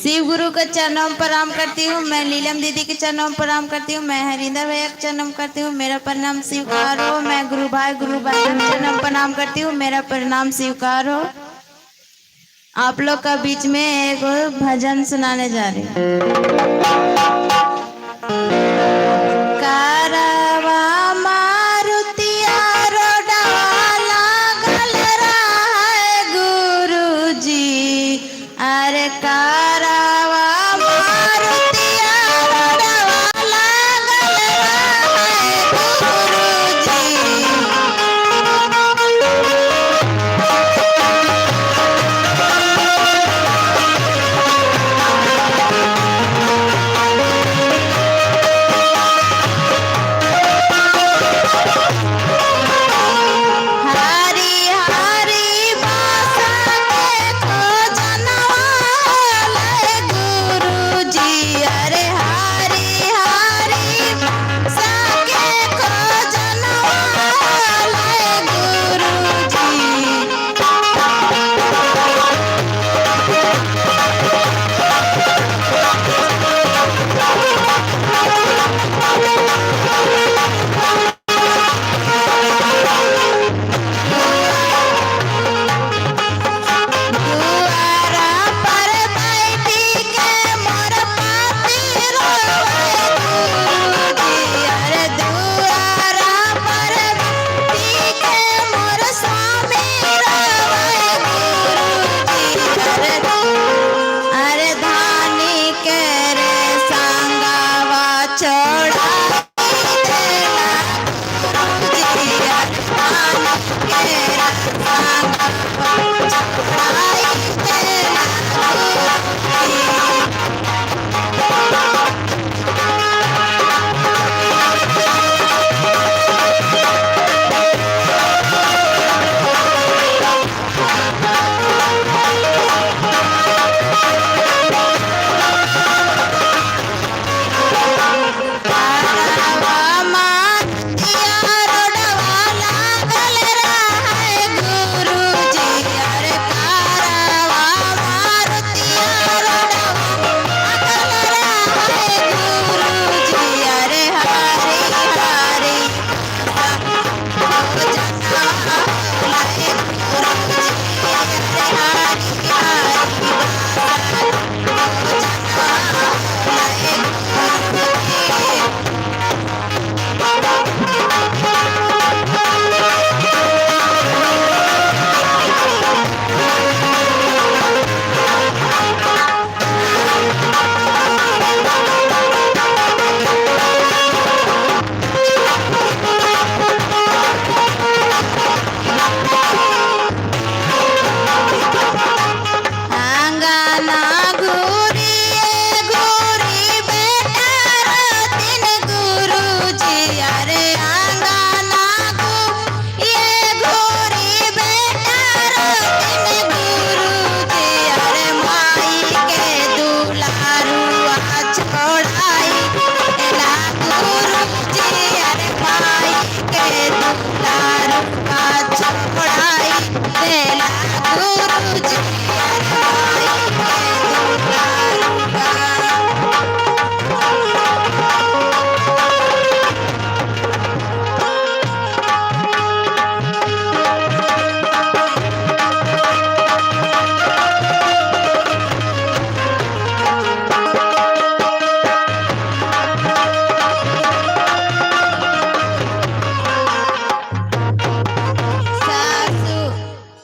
शिव गुरु के चरणों में प्रणाम करती हूँ। मैं नीलम दीदी के चरणों में प्रणाम करती हूँ। मैं हरिंदर भैया के चरणों में करती हूँ। मेरा प्रणाम स्वीकार हो। मैं गुरु भाई के चरणों में प्रणाम करती हूँ। मेरा प्रणाम स्वीकार हो। आप लोग का बीच में एक भजन सुनाने जा रही हूँ।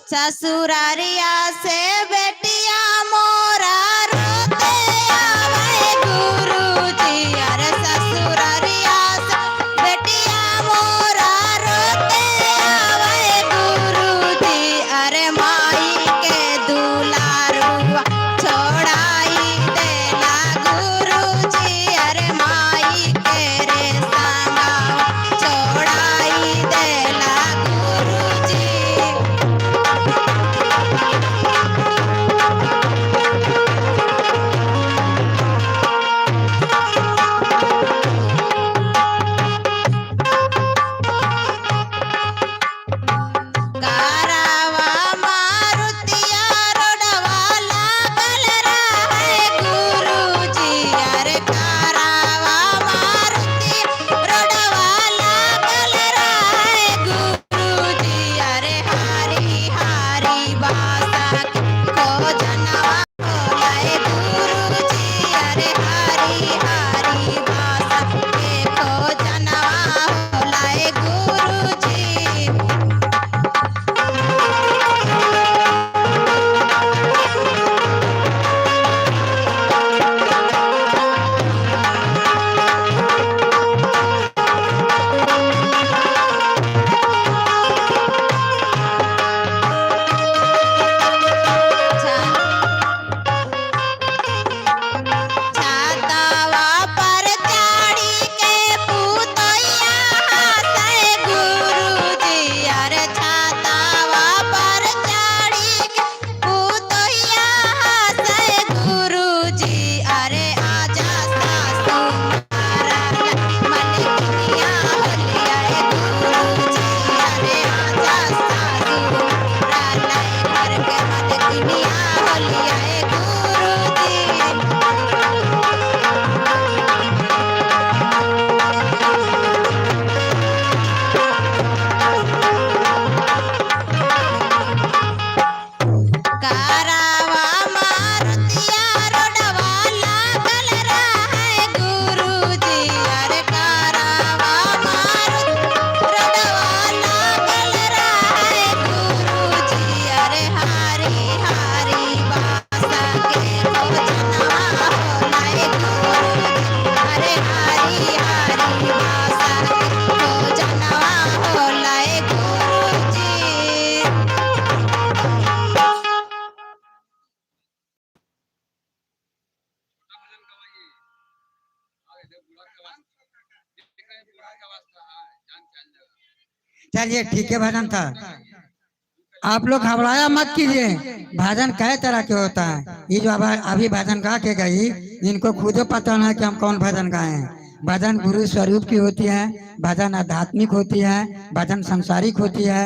ससुरारिया से बेटिया मोरा रोते आवे गुरुजी। अरे ससुरारिया से बेटिया मोरा रोते आवे गुरुजी। अरे माई के दुलारुआ छोड़ाई देला गुरुजी। अरे माई के रे संगा छोड़ाई देला गुरुजी। चलिए ठीक है, भजन था। आप लोग घबराया मत कीजिए। भजन कई तरह के होता है। ये जो अभी भजन गा के गई, इनको खुद पता नहीं कि हम कौन भजन गाए हैं। भजन गुरु स्वरूप की होती है, भजन आध्यात्मिक होती है, भजन सांसारिक होती है।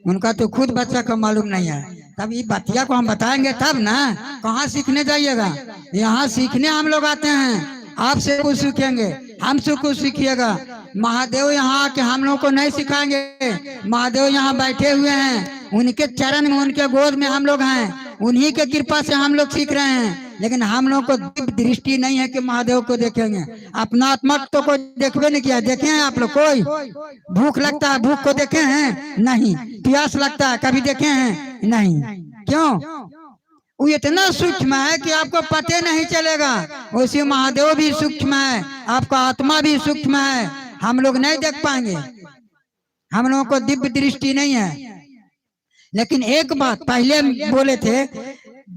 उनका तो खुद बच्चा को मालूम नहीं है। तब ये बतिया को हम बताएंगे तब ना। कहाँ सीखने जाइएगा? यहाँ सीखने हम लोग आते हैं। आपसे कुछ सीखेंगे, हमसे कुछ सीखिएगा। महादेव यहाँ आके हम लोग को नहीं सिखाएंगे। महादेव यहाँ बैठे हुए हैं, उनके चरण में, उनके गोद में हम लोग हैं। उन्हीं के कृपा से हम लोग सीख रहे हैं। लेकिन हम लोग को दिव्य दृष्टि नहीं है कि महादेव को देखेंगे। अपना आत्मा तो कोई देखबे नहीं किया। देखे हैं आप लोग? कोई भूख लगता है, भूख को देखे हैं? नहीं। प्यास लगता है, कभी देखे हैं? नहीं। क्यों? वो इतना सूक्ष्म है कि आपको पता नहीं चलेगा। उसी महादेव भी सूक्ष्म है, आपका आत्मा भी सूक्ष्म है। हम लोग नहीं देख पाएंगे, हम लोगों को दिव्य दृष्टि नहीं है। लेकिन एक बात पहले बोले थे,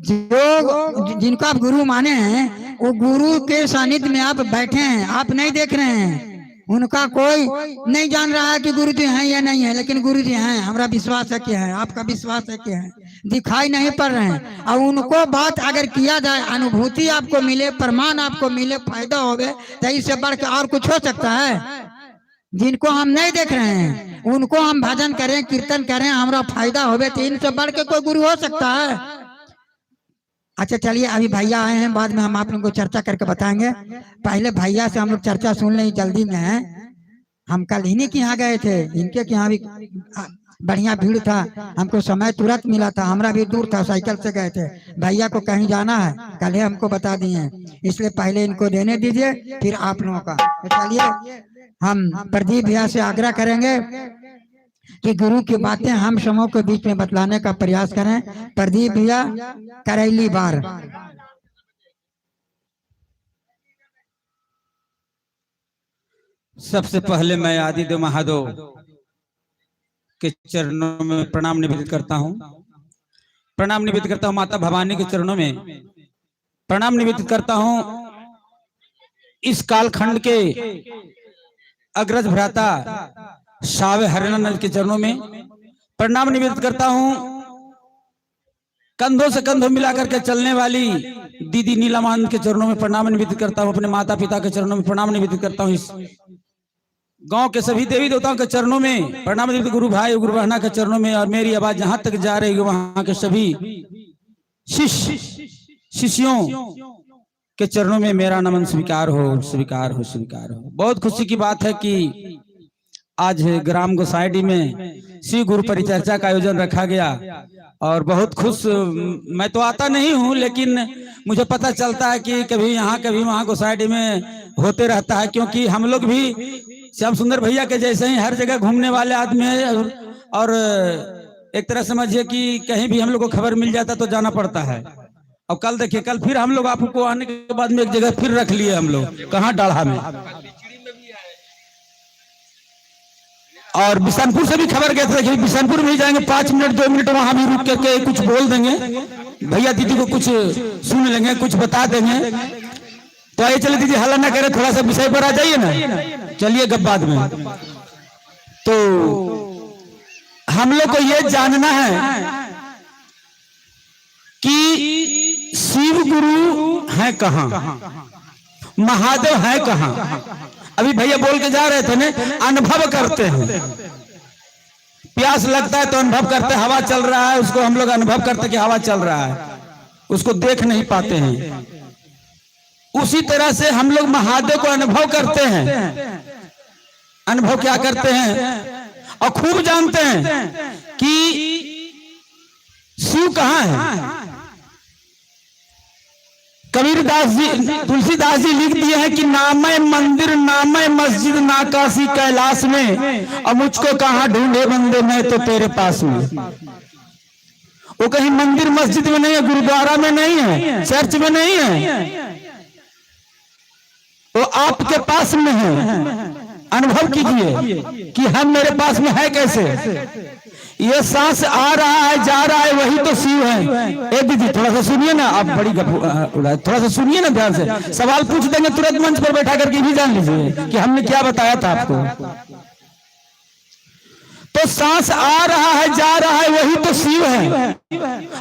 जो जिनको आप गुरु माने हैं, वो गुरु के सानिध्य में आप बैठे हैं, आप नहीं देख रहे हैं। उनका कोई नहीं जान रहा है कि गुरु जी हैं या नहीं है, लेकिन गुरु जी हैं। हमारा विश्वास है कि है, आपका विश्वास है कि है। दिखाई नहीं पड़ रहे हैं। और उनको बात अगर किया जाए, अनुभूति आपको मिले, प्रमाण आपको मिले, फायदा होवे, तो इससे बढ़ के और कुछ हो सकता है? जिनको हम नहीं देख रहे हैं, उनको हम भजन करें, कीर्तन करें, हमारा फायदा होवे, तो इनसे बढ़ के कोई गुरु हो सकता है? अच्छा चलिए, अभी भैया आए हैं, बाद में हम आप लोगों को चर्चा करके बताएंगे। पहले भैया से हम लोग चर्चा सुन लें, जल्दी में है। हम कल इन्हीं के यहाँ गए थे, इनके यहाँ भी बढ़िया भीड़ था। हमको समय तुरंत मिला था, हमारा भी दूर था, साइकिल से गए थे। भैया को कहीं जाना है, कल हमको बता दिए, इसलिए पहले इनको देने दीजिए, फिर आप लोगों का। तो चलिए, हम प्रदीप भैया से आग्रह करेंगे कि गुरु की बातें हम समूह के बीच में बतलाने का प्रयास करें। प्रदीप भैया, करैली बार। सबसे पहले मैं आदिदेव महादेव के चरणों में प्रणाम निवेदित करता हूँ। प्रणाम निवेदित करता हूँ माता भवानी के चरणों में प्रणाम निवेदित करता हूँ। इस कालखंड के अग्रज भ्राता सावे हरिनानंद के चरणों में प्रणाम निवेदित करता हूँ। कंधों से कंधों मिलाकर के चलने वाली दीदी नीलामानंद के चरणों में प्रणाम निवेदित करता हूँ। अपने माता पिता के चरणों में प्रणाम निवेदित करता हूँ। इस गांव के सभी देवी देवताओं के चरणों में प्रणाम निवेदित, गुरु भाई गुरु बहना के चरणों में, और मेरी आवाज जहां तक जा रही है वहां के सभी शिष्य शिष्यों के चरणों में मेरा नमन स्वीकार हो, स्वीकार हो, स्वीकार हो। बहुत खुशी की बात है कि आज ग्राम गोसाईडीह में शिव गुरु परिचर्चा का आयोजन रखा गया, और बहुत खुश। मैं तो आता नहीं हूँ, लेकिन मुझे पता चलता है कि कभी यहाँ कभी वहाँ गोसाईडीह में होते रहता है, क्योंकि हम लोग भी श्याम सुंदर भैया के जैसे ही हर जगह घूमने वाले आदमी है। और एक तरह समझिए कि कहीं भी हम लोग को खबर मिल जाता तो जाना पड़ता है। अब कल देखिए, कल फिर हम लोग आपको आने के बाद में एक जगह फिर रख लिए हम लोग, कहाँ डाढ़ा में। और बिशनपुर से भी खबर गए थे, बिशनपुर में ही जाएंगे, 5 मिनट 2 मिनट वहां भी रुक करके कुछ बोल देंगे, भैया दीदी को कुछ सुन लेंगे, कुछ बता देंगे। तो आइए चलिए दीदी, हल्ला ना करें, थोड़ा सा विषय पर आ जाइए ना। चलिए गप बाद में। तो हम लोग को ये जानना है कि शिव गुरु है कहाँ, महादेव है कहाँ। अभी भैया बोल के जा रहे थे ना, अनुभव करते हैं। प्यास लगता है तो अनुभव करते, हवा चल रहा है उसको हम लोग अनुभव करते कि हवा चल रहा है, उसको देख नहीं पाते हैं। उसी तरह से हम लोग महादेव को अनुभव करते हैं। अनुभव क्या करते हैं और खूब जानते हैं कि शिव कहाँ है। कबीरदास जी, तुलसीदास जी लिख दिए हैं कि नामे मंदिर नामे मस्जिद ना काशी कैलाश में, और मुझको कहाँ ढूंढे बंदे, मैं तो तेरे पास में। वो कहीं मंदिर मस्जिद में नहीं है, गुरुद्वारा में नहीं है, चर्च में नहीं है, वो आपके पास में है। अनुभव कीजिए कि हम मेरे पास में है कैसे। ये सांस आ रहा है जा रहा है, वही तो शिव है। दीदी थोड़ा सा सुनिए ना, आप बड़ी थोड़ा सा सुनिए ना ध्यान से। सवाल पूछ देंगे तुरंत मंच पर बैठा करके भी जान लीजिए कि हमने क्या बताया था आपको। तो सांस आ रहा है जा रहा है वही तो शिव है।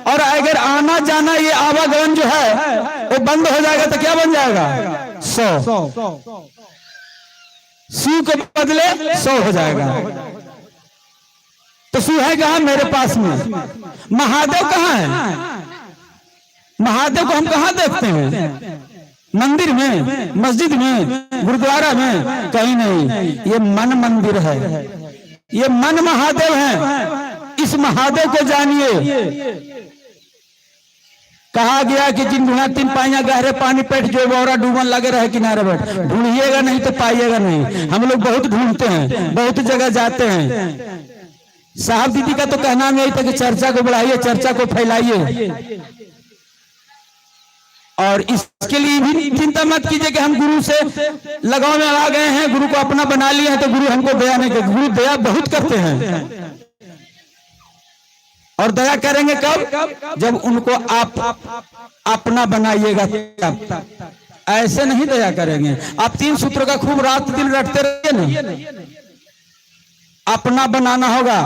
और अगर आना जाना ये आवागमन जो है वो बंद हो जाएगा तो क्या बन जाएगा? 100। शिव के बदले 100 हो जाएगा। तो शिव है कहां? मेरे पास में। महादेव कहां है? महादेव को हम कहां देखते हैं? मंदिर में, मस्जिद में, गुरुद्वारा में? कहीं नहीं। ये मन मंदिर है, ये मन महादेव है। इस महादेव को जानिए। कहा गया कि जिन ढूंढा 3 पाइया गहरे पानी पेट जो बोरा डूबन लगे रहे किनारे बैठ, ढूंढिएगा नहीं तो पाइएगा नहीं। हम लोग बहुत ढूंढते हैं, बहुत जगह जाते हैं। साहब दीदी का तो कहना में यही था कि चर्चा को बढ़ाइए, चर्चा को फैलाइए। और इसके लिए भी चिंता मत कीजिए कि हम गुरु से लगाव में आ गए हैं, गुरु को अपना बना लिए हैं तो गुरु हमको दया नहीं करते। गुरु दया बहुत करते हैं। और दया करेंगे कब? जब उनको आप अपना बनाइएगा तब। ऐसे नहीं दया करेंगे। आप 3 सूत्रों का खूब रात दिन रटते रहिए ना। अपना बनाना होगा।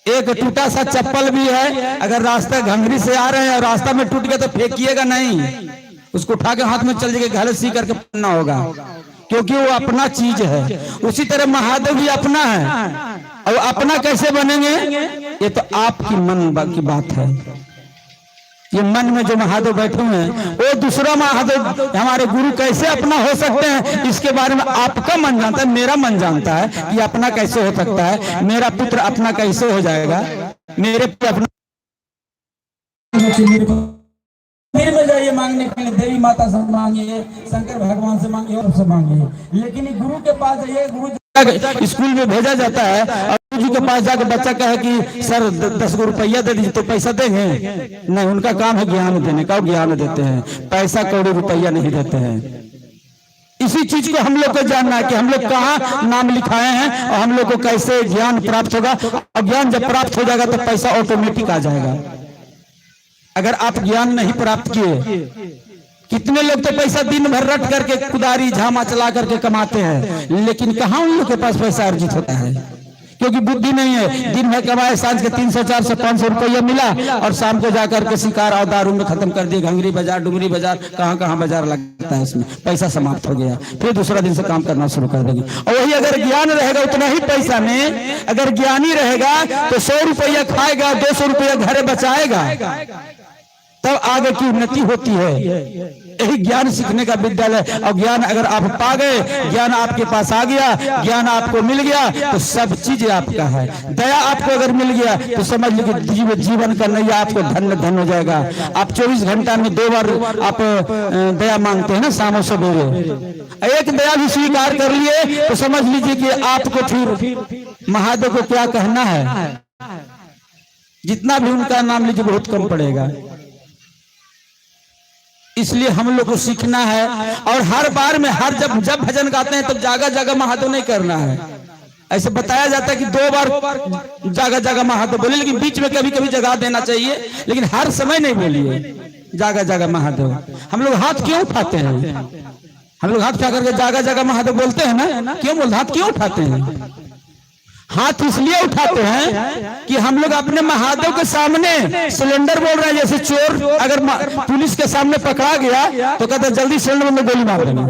एक टूटा सा चप्पल भी है, अगर रास्ता घंगरी से आ रहे हैं और रास्ता में टूट गया तो फेंकिएगा नहीं, उसको उठा के हाथ में चल जाएगा, घाले सी करके पहनना होगा, क्योंकि वो अपना चीज है। उसी तरह महादेव भी अपना है। और अपना कैसे बनेंगे? ये तो आपकी मन की बात है। ये मन में जो महादेव बैठे हुए हैं वो दूसरा महादेव हमारे गुरु कैसे अपना हो सकते हैं, इसके बारे में आपका मन जानता है, मेरा मन जानता है कि अपना कैसे हो सकता है। मेरा पुत्र अपना कैसे हो जाएगा? मेरे अपना मंदिर में जाइए मांगने के लिए, देवी माता से मांगिए, शंकर भगवान से मांगिए, और से मांगिए। लेकिन गुरु के पास जाइए, गुरु स्कूल में भेजा जाता है और गुरु जी के पास जाकर बच्चा कहे कि सर 10 रुपया दे दीजिए, तो पैसा देंगे? नहीं, उनका काम है ज्ञान देने का, ज्ञान देते हैं, पैसा कौड़ी रुपया नहीं देते हैं। इसी चीज को हम लोग को जानना है कि हम लोग कहाँ नाम लिखाए हैं और हम लोग को कैसे ज्ञान प्राप्त होगा। और ज्ञान जब प्राप्त हो जाएगा तो पैसा ऑटोमेटिक आ जाएगा। अगर आप ज्ञान नहीं प्राप्त किए, कितने लोग तो पैसा दिन भर रट करके कुदारी झामा चला करके कमाते हैं, लेकिन कहाँ उन लोग के पास पैसा अर्जित होता है? क्योंकि बुद्धि नहीं है। दिन भर कमाए, सांझ के 300, 400, 500 रुपया मिला और शाम को जाकर के शिकार और दारू में खत्म कर दिए। घंगरी बाजार, डुमरी बाजार, कहाँ कहाँ बाजार लगता है, इसमें पैसा समाप्त हो गया। फिर दूसरा दिन से काम करना शुरू कर देंगे। और वही अगर ज्ञान रहेगा उतना ही पैसा में, अगर ज्ञानी रहेगा तो 100 रुपया खाएगा, 200 रुपया घरे बचाएगा, तब आगे की उन्नति होती है। यही ज्ञान सीखने का विद्यालय। और ज्ञान अगर आप पा गए, ज्ञान आपके पास आ गया, ज्ञान आपको मिल गया तो सब चीज आपका है। दया आपको अगर मिल गया तो समझ लीजिए जीवन का नैया आपको धन हो जाएगा। आप 24 घंटा में 2 बार आप दया मांगते हैं ना, शाम और सवेरे। एक दया भी स्वीकार कर लिए तो समझ लीजिए कि आपको फिर महादेव को क्या कहना है। जितना भी उनका नाम लीजिए बहुत कम पड़ेगा। इसलिए हम लोग को सीखना है। और हर बार में जब भजन गाते हैं तब जागा जागा महादेव नहीं करना है। ऐसे बताया जाता है कि 2 बार जागा जागा महादेव बोले, लेकिन बीच में कभी कभी जगा देना चाहिए, लेकिन हर समय नहीं बोलिए जागा जागा महादेव। हम लोग हाथ क्यों उठाते हैं? हम लोग हाथ उठा करके जागा जागा महादेव बोलते हैं ना, क्यों बोलते? हाथ क्यों उठाते हैं? हाथ इसलिए उठाते हैं कि हम लोग अपने महादेव के सामने सिलेंडर बोल रहे हैं। जैसे चोर अगर पुलिस के सामने पकड़ा गया तो कहते हैं जल्दी सिलेंडर में गोली मार देना,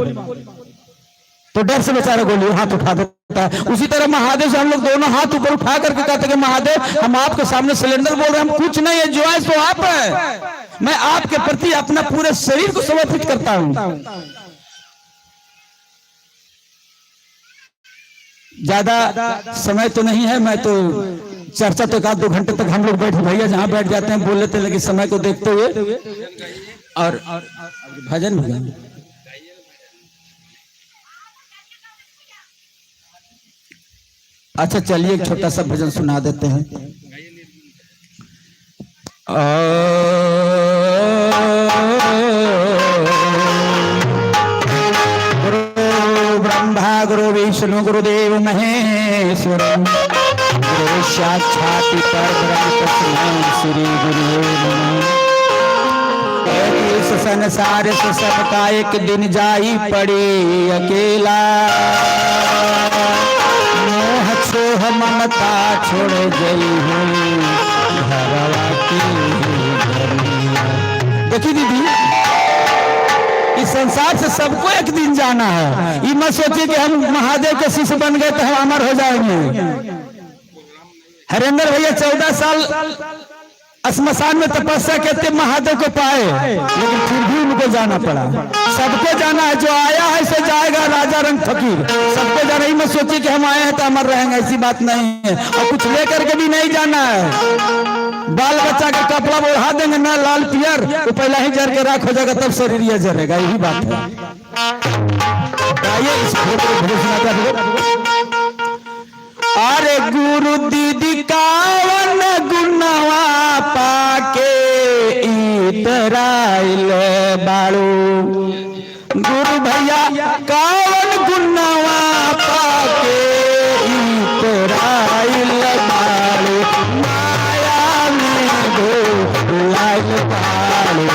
तो डर से बेचारा गोली हाथ उठा देता है। उसी तरह महादेव से हम लोग दोनों हाथ ऊपर उठा करके कहते हैं महादेव हम आपके सामने सिलेंडर बोल रहे हैं, हम कुछ नहीं है, जो है सो आप है। मैं आपके प्रति अपना पूरे शरीर को समर्पित करता हूँ। ज्यादा समय तो नहीं है, मैं तो चर्चा तो 1-2 घंटे तक हम लोग भैया जहां बैठ जाते हैं बोल लेते हैं, लेकिन समय को देखते हुए और भजन भी गाएंगे। अच्छा चलिए एक छोटा सा भजन सुना देते हैं। ब्रह्मा गुरु विष्णु गुरुदेव महेश्वर, गुरु साक्षात् परब्रह्म तस्मै श्री गुरुवे नमः। संसार से सबका एक दिन जाई पड़ी अकेला, मोह सोह ममता छोड़ गई हूँ घरवा की घरिया। देखिए दीदी, इस संसार से सबको एक दिन जाना है। ये मत सोचिए कि हम महादेव के शिष्य बन गए तो हम अमर हो जाएंगे। हरेंद्र भैया 14 साल श्मशान में तपस्या करते महादेव को पाए, लेकिन फिर भी उनको जाना पड़ा। सबको जाना है, जो आया है से जाएगा, राजा रंग फकीर सबको जाना। ही मत सोचिए कि हम आए हैं तो अमर रहेंगे, ऐसी बात नहीं है। और कुछ लेकर के भी नहीं जाना है। बाल बच्चा का कपड़ा ओढ़ा देंगे ना लाल पियर, तो पहला ही जर के राख हो जाएगा, तब शरीर ये जरेगा। यही बात है। आइए इस अरे गुरु दीदी कावन गुनवा पाके इतराइल बाड़ू, गुरु भैया कावन गुनवा पाके इतराइल बाड़ू, माया में भुलाइल बाड़ू।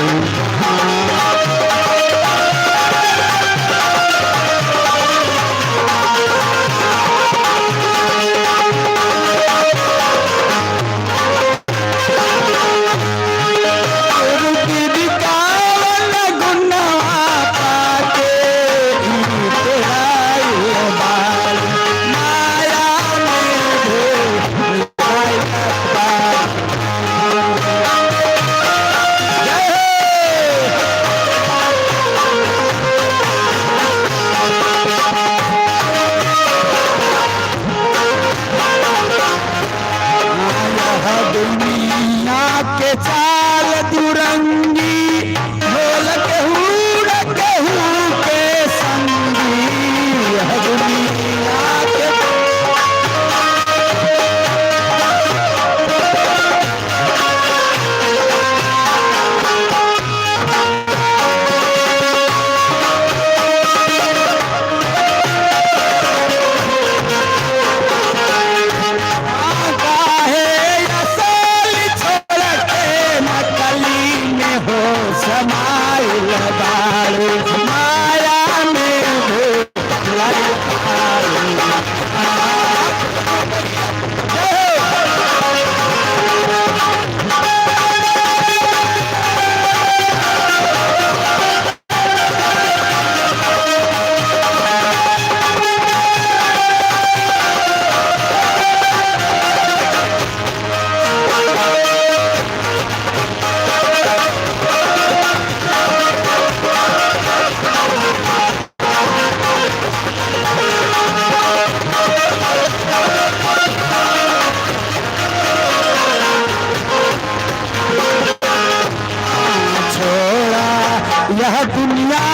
यह दुनिया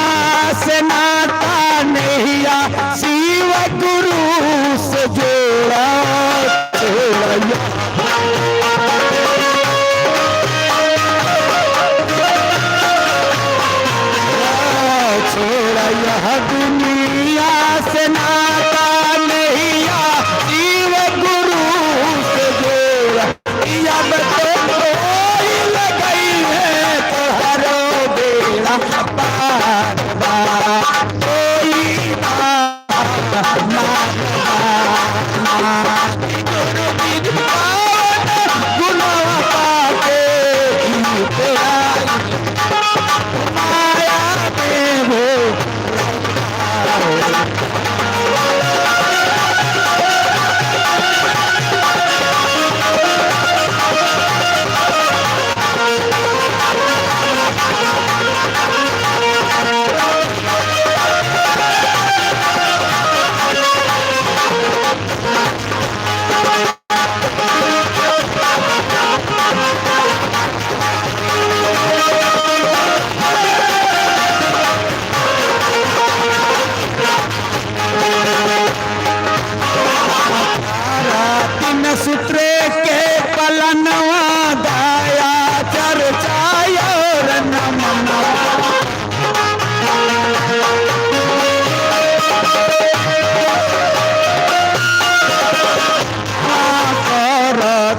से नाता नैया शिव गुरु से जोड़ा छोड़ा। यह दुनिया से नाता नैया शिव गुरु से जोड़ा। अब तो गई है तोहरो बेड़ा पार कोई गुनाह पाके माया में हो। सूत्रे के पलनवा दाया चर्चाया नमनवा।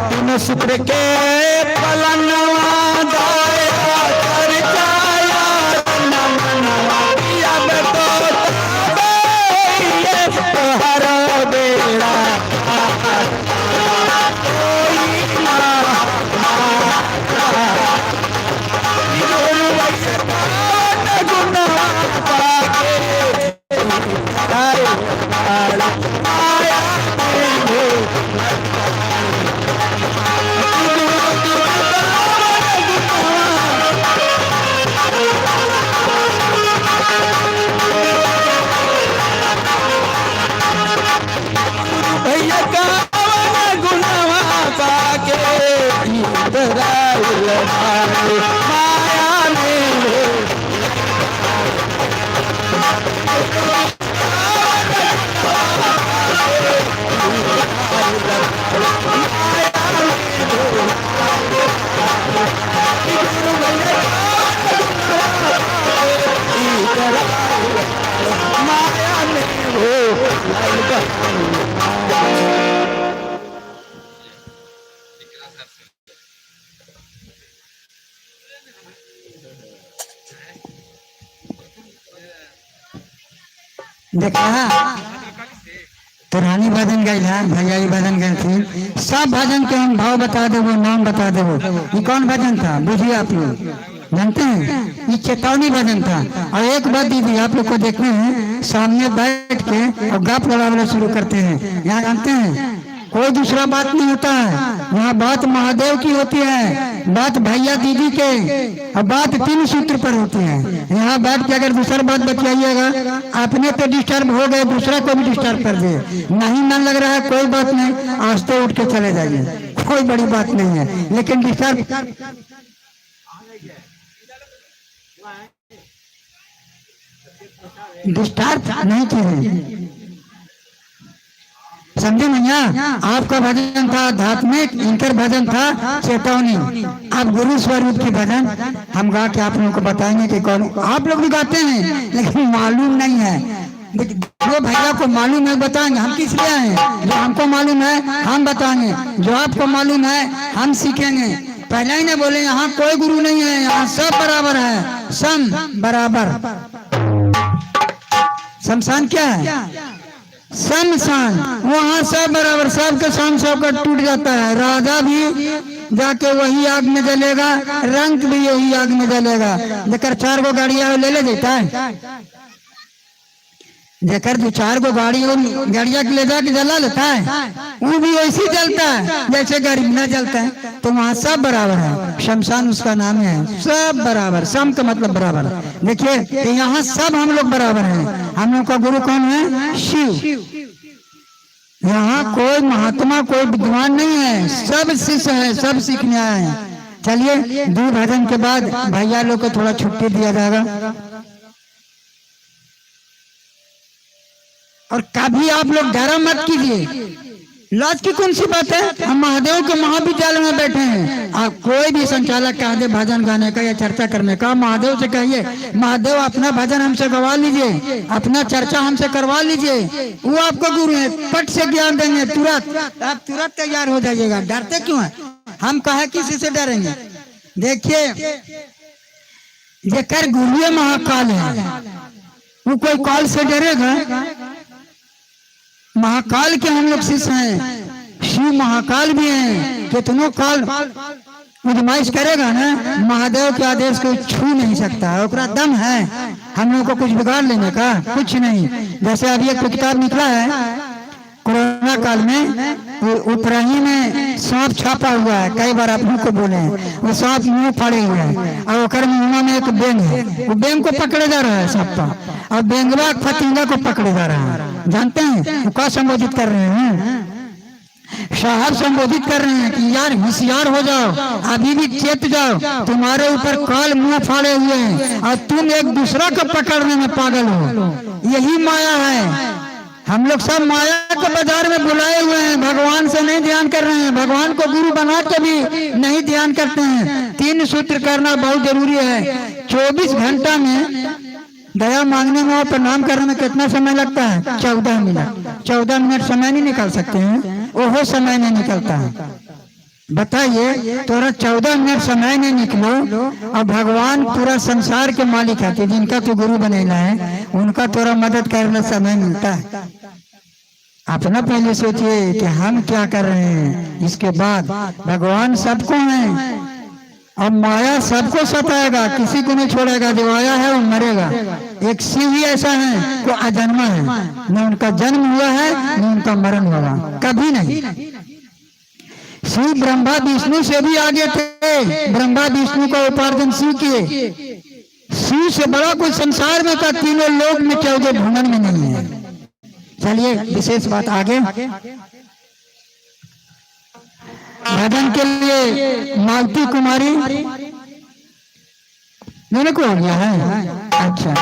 तीन सूत्र के पलनवा दाया चर्चाया नमनवा। अब तो तोहरा बेड़ा उतराइल बाड़े माया में हो माया में हो लाइल बाड़े। देखा तो रानी भजन गई है, भैया भी भजन गए थे। सब भजन के हम भाव बता देवो, नाम बता देवो। ये कौन भजन था बुझिए आप लोग जानते हैं? ये चेतावनी भजन था। और एक बात दीदी आप लोग को देखना है, सामने बैठ के और गप लड़ाना शुरू करते हैं। यहाँ जानते हैं कोई दूसरा बात नहीं होता है, यहाँ बात महादेव की होती है, बात भैया दीदी के, और बात 3 सूत्र पर होती है। यहाँ बैठ के अगर दूसरा बात बतियाइएगा, अपने तो डिस्टर्ब हो गए, दूसरा को भी डिस्टर्ब कर दिए। नहीं मन लग रहा है कोई बात नहीं, आस्ते उठ के चले जाइए, कोई बड़ी बात नहीं है। लेकिन डिस्टर्ब नहीं कीजिए, समझे भैया? आपका भजन था आध्यात्मिक, इनकर भजन था चेतावनी। आप गुरु स्वरूप की भजन हम गा के आप लोगों को बताएंगे कि कौन। आप लोग भी गाते हैं लेकिन मालूम नहीं है, जो भैया को मालूम है बताएंगे। हम किस लिए हैं? जो हमको मालूम है हम बताएंगे, जो आपको मालूम है हम सीखेंगे। पहले ही ने बोले यहाँ कोई गुरु नहीं है, यहाँ सब बराबर है, सम बराबर। शमशान क्या है? शमशान, वहाँ सब बराबर, सबके शाम सबका टूट जाता है। राजा भी जाके वही आग में जलेगा, रंग भी वही आग में जलेगा। जेकर 4 गो गाड़िया ले देता है, जेकर 2-4 गो गाड़िया के ले जाके जला लेता है, वो भी वैसे जलता है जैसे गरीब न जलता है। तो वहाँ सब बराबर है, शमशान उसका नाम है, सब बराबर। सम का मतलब बराबर। देखिए यहाँ सब हम लोग बराबर हैं। हम लोग का गुरु कौन है? शिव। यहाँ कोई महात्मा कोई विद्वान नहीं है, सब शिष्य है, सब सीखने आए हैं। चलिए 2 भजन के बाद भैया लोग को थोड़ा छुट्टी दिया जाएगा। और कभी आप लोग डरा मत कीजिए, लाज की कौन सी बात है? हम महादेव के महाविद्यालय में बैठे हैं। आप कोई भी संचालक कह दे भजन गाने का या चर्चा करने का, महादेव से कहिए महादेव अपना भजन हमसे गवा लीजिए, अपना चर्चा हमसे करवा लीजिए, वो आपका गुरु है, पट से ज्ञान देंगे तुरंत। आप तुरंत तैयार हो जाइएगा। डरते क्यों है? हम कहे किसी से डरेंगे? देखिए जेकर गुरु महाकाल है, वो कोई काल से डरेगा? महाकाल के हम लोग शिष्य हैं, शिव महाकाल भी हैं। कितनों काल उजमाइश करेगा ना, महादेव के आदेश को छू नहीं सकता, ओकरा दम है। हम लोग को कुछ बिगाड़ लेने का कुछ नहीं। जैसे अभी एक किताब निकला है कोरोना काल में, उपराही में सांप छापा हुआ है, कई बार आप लोग को बोले वो सांप मुंह फाड़े हुए हैं, और ओकर मुंह में एक बेंग है, वो बेंग को पकड़े जा रहा है सांप, और बेंगवा फतिंगा को पकड़े जा रहा है। जानते हैं वो क्या संबोधित कर रहे हैं? साहब संबोधित कर रहे हैं कि यार होशियार हो जाओ, अभी भी चेत जाओ, तुम्हारे ऊपर काल मुंह फाड़े हुए हैं और तुम एक दूसरा को पकड़ने में पागल हो। यही माया है। हम लोग सब माया को बाजार में बुलाए हुए हैं, भगवान से नहीं ध्यान कर रहे हैं, भगवान को गुरु बना के भी नहीं ध्यान करते हैं। 3 सूत्र करना बहुत जरूरी है। 24 घंटा में दया मांगने में और प्रणाम करने में कितना समय लगता है? 14 मिनट। 14 मिनट समय नहीं निकाल सकते हैं? ओहो समय नहीं निकलता है। बताइए तोरा 14 मिनट समय नहीं निकलो, और भगवान पूरा संसार के मालिक है, जिनका तू गुरु बनेला है उनका तोरा मदद करने समय मिलता है। अपना पहले सोचिए कि हम क्या कर रहे हैं, इसके बाद भगवान सबको है। अब माया सबको सताएगा, किसी को नहीं छोड़ेगा। जो आया है वो मरेगा। एक शिव ही ऐसा है वो अजन्मा है, न उनका जन्म हुआ है न उनका मरण होगा, कभी नहीं। शिव ब्रह्मा विष्णु से भी आगे थे, ब्रह्मा विष्णु का उपार्जन शिव किए। शिव से बड़ा कोई संसार में का 3 लोक में 14 भुवन में नहीं है। चलिए विशेष बात आगे। भजन के लिए मालती कुमारी दोनों को हो गया है। अच्छा,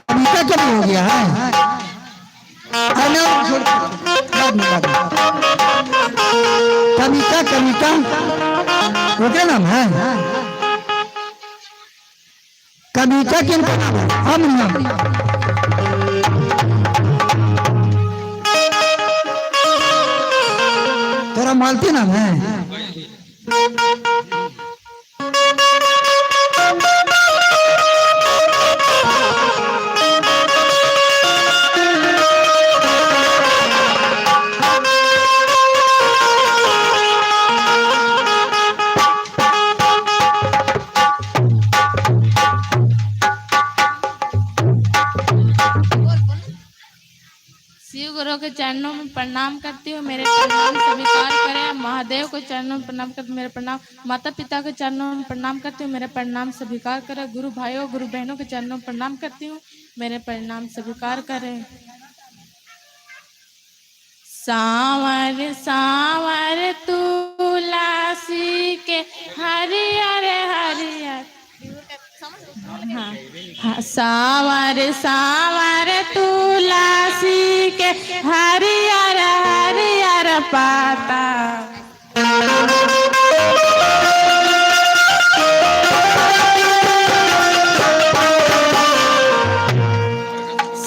कविता कब हो गया है? कविता कविता वो क्या नाम है? कविता किनका नाम है? हम नाम तेरा मालती नाम है? शिव गुरु के चरणों में प्रणाम करती हूँ, मेरे प्रणाम स्वीकार करें। महादेव के चरणों में प्रणाम करती हूँ, मेरे प्रणाम। माता पिता के चरणों में प्रणाम करती हूँ, मेरे प्रणाम स्वीकार करें। गुरु भाइयों गुरु बहनों के चरणों में प्रणाम करती हूँ, मेरे प्रणाम स्वीकार करें। सांवर सांवर तुलसी के हरियर हरियर, हाँ हाँ, सांवर सांवर तुलसी के हरियर हरियर पाता।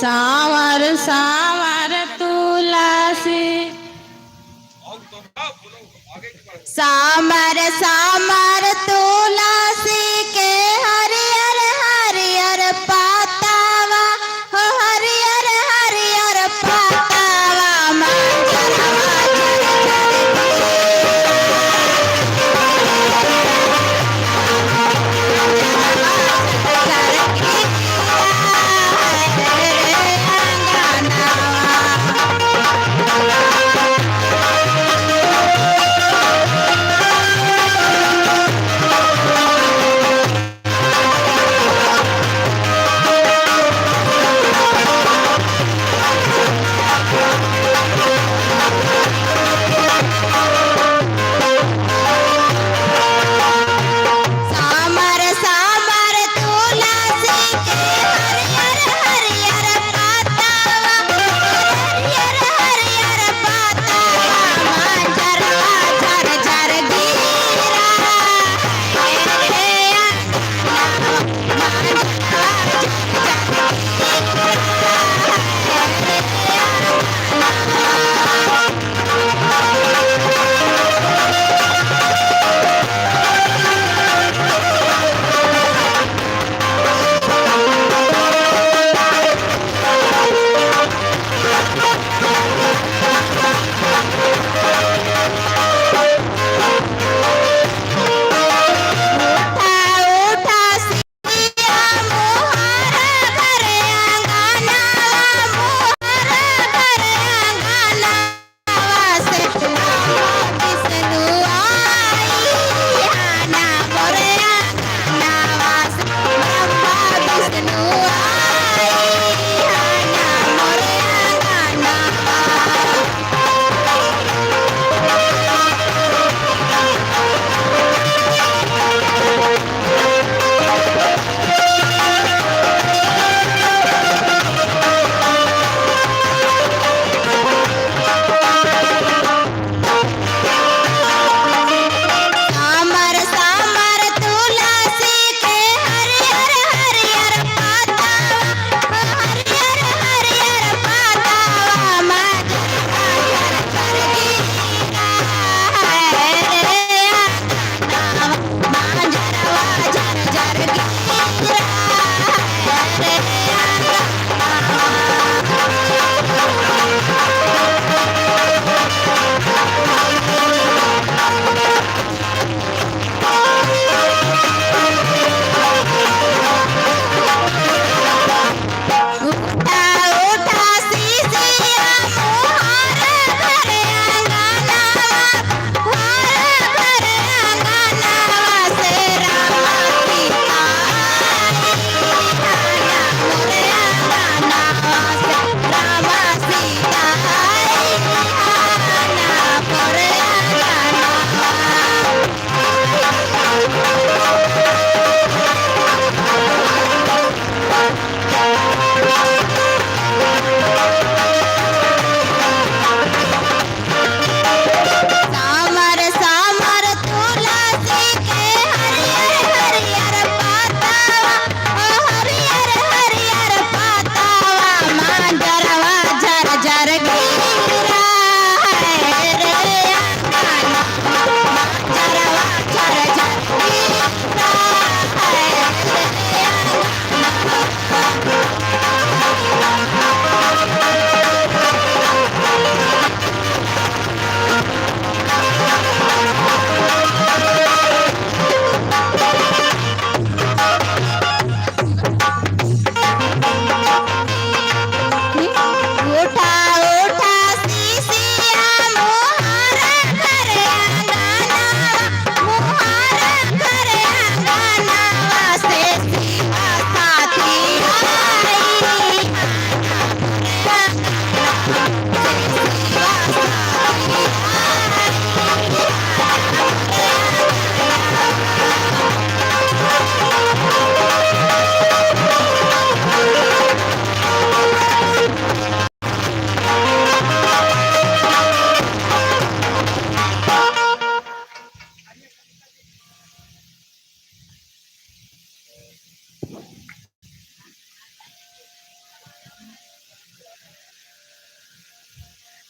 सांवर सांवर तुलसी, सांवर सांवर तुलसी के हरियर हरियर पातावा, हो हरियर हरियर पातावा, मंजरवा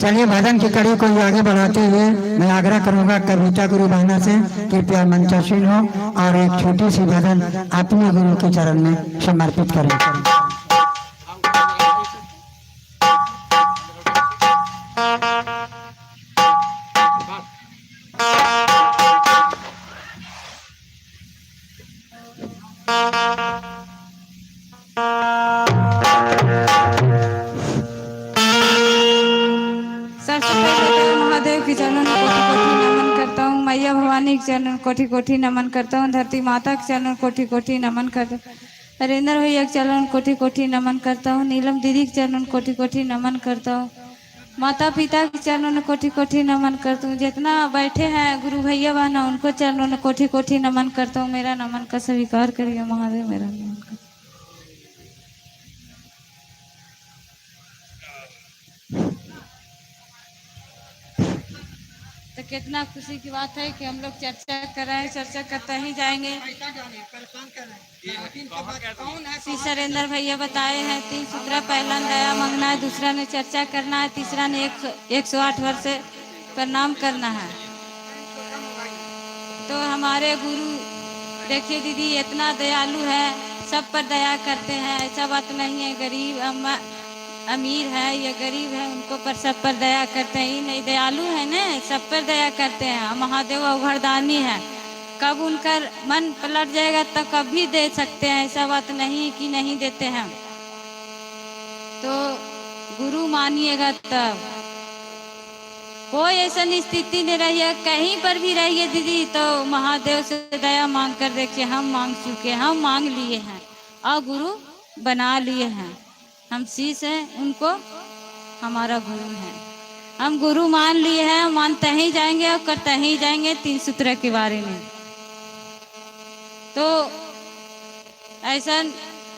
चलिए भजन की कड़ी को आगे बढ़ाते हुए मैं आग्रह करूंगा कविता गुरु बहना से कृपया मंचासीन हो और एक छोटी सी भजन अपने गुरु के चरण में समर्पित करें। सबसे पहले तो महादेव के चरण कोटि कोटि नमन करता हूँ, मैया भवानी के चरण कोटि कोटि नमन करता हूँ, धरती माता के चरण कोटि कोटि नमन करता हूँ, हरेंद्र भैया के चरण कोटि कोटि नमन करता हूँ, नीलम दीदी के चरण कोटि कोटि नमन करता हूँ, माता पिता के चरणों में कोटि कोटि नमन करता हूँ, जितना बैठे हैं गुरु भैया बहना उनको चरणों में कोटि कोटि नमन करता हूँ। मेरा नमन का स्वीकार करिए महादेव, मेरा नमन का। तो कितना खुशी की बात है कि हम लोग चर्चा कर रहे हैं, चर्चा करते ही जाएंगे। श्री सरेंद्र भैया बताए हैं 3 सूत्र, पहला दया मांगना है, दूसरा ने चर्चा करना है, तीसरा ने 108 वर्ष से प्रणाम करना है। तो हमारे गुरु देखिए दीदी इतना दयालु है, सब पर दया करते हैं, ऐसा बात नहीं है गरीब अमीर है या गरीब है उनको पर सब पर दया करते हैं, ही नहीं दयालु है ना, सब पर दया करते हैं। महादेव अवघरदानी है, कब उनका मन पलट जाएगा तो कभी दे सकते हैं, ऐसा बात नहीं कि नहीं देते हैं। तो गुरु मानिएगा तब, कोई ऐसा स्थिति नहीं रही है, कहीं पर भी रहिए दीदी तो महादेव से दया मांग कर देखिए। हम मांग चुके, हम मांग लिए हैं और गुरु बना लिए हैं। हम शीश हैं उनको, हमारा गुरु है, हम गुरु मान लिए हैं, मानते ही जाएंगे और करते ही जाएंगे 3 सूत्र के बारे में। तो ऐसा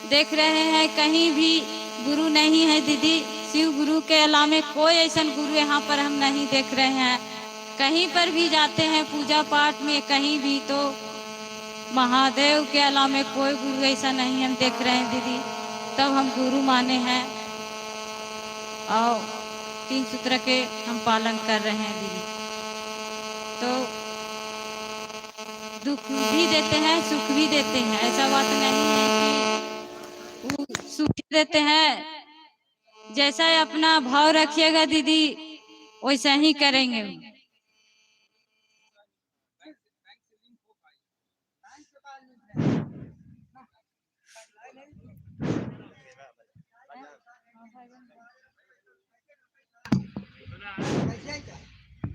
देख रहे हैं कहीं भी गुरु नहीं है दीदी, शिव गुरु के अलावा कोई ऐसा गुरु यहाँ पर हम नहीं देख रहे हैं। कहीं पर भी जाते हैं पूजा पाठ में कहीं भी, तो महादेव के अलावा कोई गुरु ऐसा नहीं हम देख रहे हैं दीदी, तब हम गुरु माने हैं और 3 सूत्र के हम पालन कर रहे हैं दीदी। तो दुख भी देते हैं, सुख भी देते हैं, ऐसा बात नहीं है कि वो सुख देते हैं। जैसा अपना भाव रखिएगा दीदी वैसा ही करेंगे।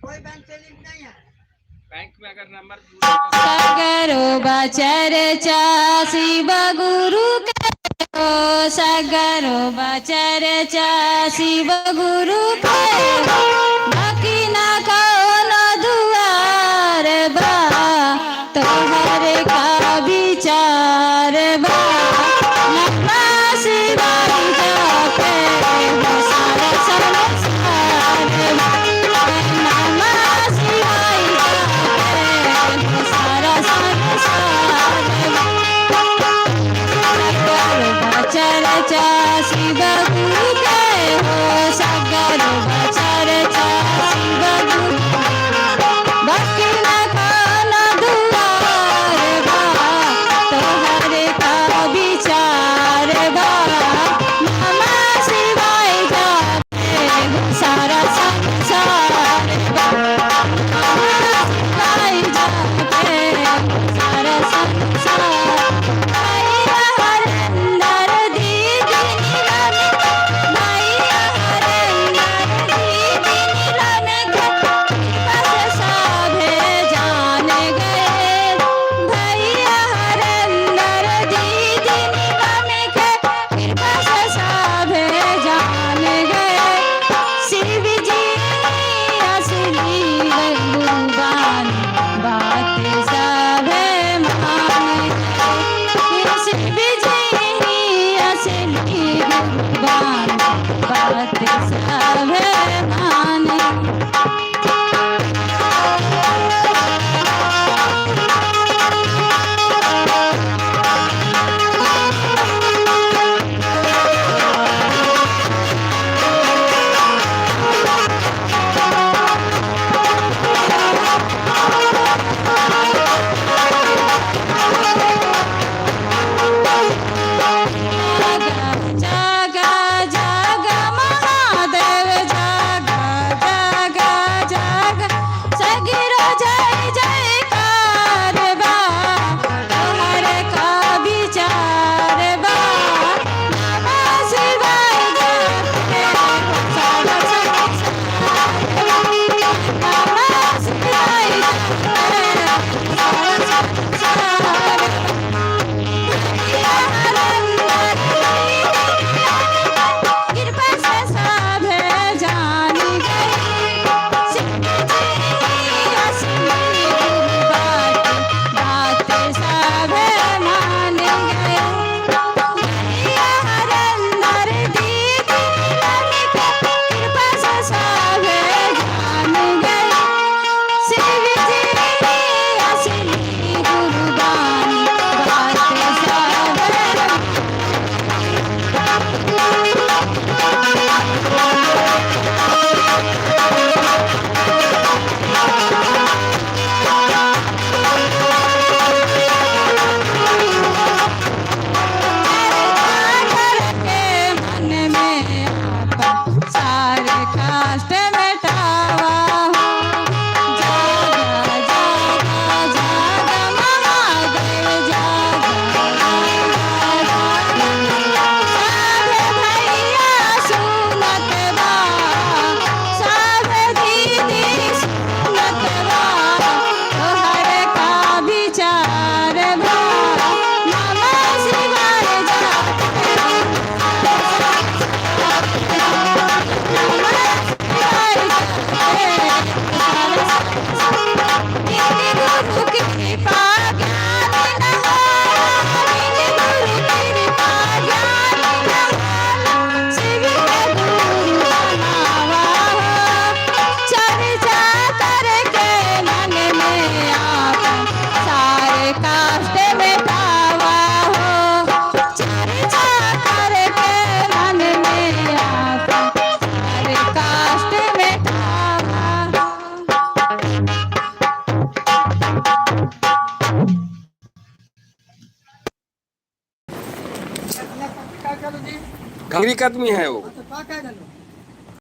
कोई बैंक से लिंक नहीं है, बैंक में अगर नंबर सगरो बचर्चा शिव गुरु के हो, सगरो बचर्चा शिव गुरु के हो, बाकी ना कौनो दुआर बा, तोहरे का विचार बा, नमः शिवाय जपे हो सारा संसार बा, नमः शिवाय जपे हो सारा संसार बा। सगरो बचर्चा शिव गुरु के हो, सगरो बचर्चा कृपा ज्ञान न हो, बिन गुरु कृपा ज्ञान न हो, शिव के गुरु बनावा हो, चर्चा करके मन में आप सारे कष्ट मिटावा हो, चर्चा करके मन में आप सारे कष्ट मिटावा हो। गंभीर आदमी है वो।